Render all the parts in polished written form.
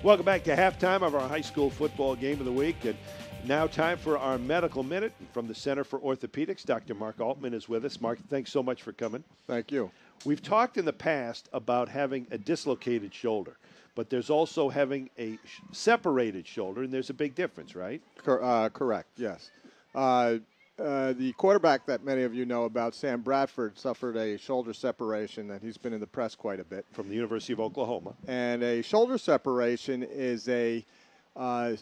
Welcome back to halftime of our high school football game of the week. And now time for our medical minute. From the Center for Orthopedics, Dr. Mark Altman is with us. Mark, thanks so much for coming. Thank you. We've talked in the past about having a dislocated shoulder, but there's also having a separated shoulder, and there's a big difference, right? Correct, yes. The quarterback that many of you know about, Sam Bradford, suffered a shoulder separation, and he's been in the press quite a bit. From the University of Oklahoma. And a shoulder separation is a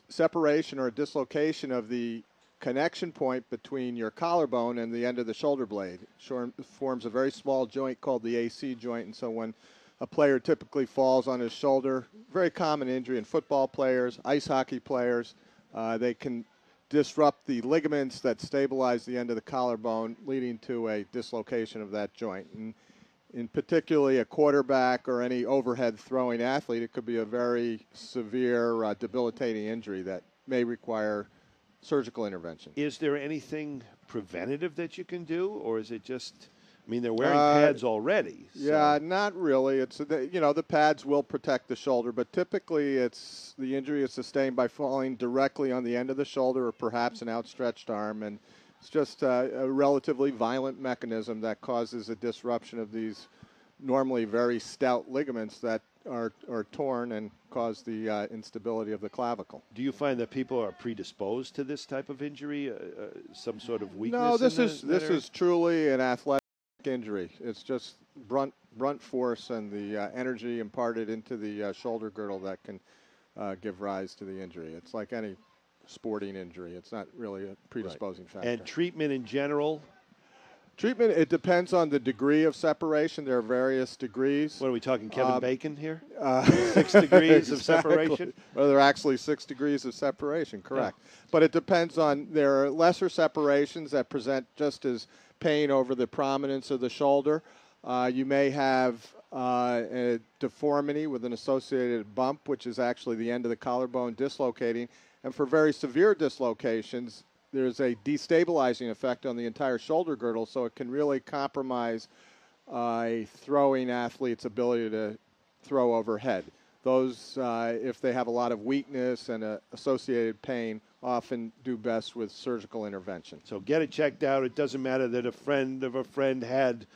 separation or a dislocation of the connection point between your collarbone and the end of the shoulder blade. It forms a very small joint called the AC joint, and so when a player typically falls on his shoulder, very common injury in football players, ice hockey players, they can disrupt the ligaments that stabilize the end of the collarbone, leading to a dislocation of that joint. And in particularly a quarterback or any overhead throwing athlete, it could be a very severe, debilitating injury that may require surgical intervention. Is there anything preventative that you can do, or is it just, I mean, they're wearing pads already. So. Yeah, not really. It's the pads will protect the shoulder, but typically it's the injury is sustained by falling directly on the end of the shoulder or perhaps an outstretched arm, and it's just a relatively violent mechanism that causes a disruption of these normally very stout ligaments that are torn and cause the instability of the clavicle. Do you find that people are predisposed to this type of injury, some sort of weakness? No, this is truly an athletic injury. It's just brunt force and the energy imparted into the shoulder girdle that can give rise to the injury. It's like any sporting injury. It's not really a predisposing factor. And treatment in general? Treatment, it depends on the degree of separation. There are various degrees. What are we talking, Kevin Bacon here? 6 degrees of separation? Well, there are actually 6 degrees of separation, correct. Yeah. But it depends on, there are lesser separations that present just as pain over the prominence of the shoulder. You may have a deformity with an associated bump, which is actually the end of the collarbone dislocating. And for very severe dislocations, there's a destabilizing effect on the entire shoulder girdle, so it can really compromise a throwing athlete's ability to throw overhead. Those, if they have a lot of weakness and associated pain, often do best with surgical intervention. So get it checked out. It doesn't matter that a friend of a friend had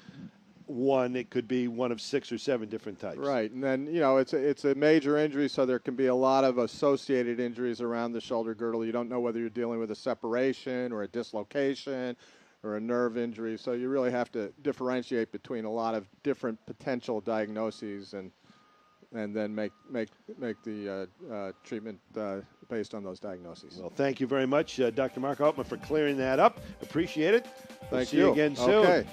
one. It could be one of 6 or 7 different types. Right, and then, it's a major injury, so there can be a lot of associated injuries around the shoulder girdle. You don't know whether you're dealing with a separation or a dislocation or a nerve injury, so you really have to differentiate between a lot of different potential diagnoses and then make the treatment based on those diagnoses. Well, thank you very much, Dr. Mark Altman, for clearing that up. Appreciate it. Thank you. See you again soon. Okay.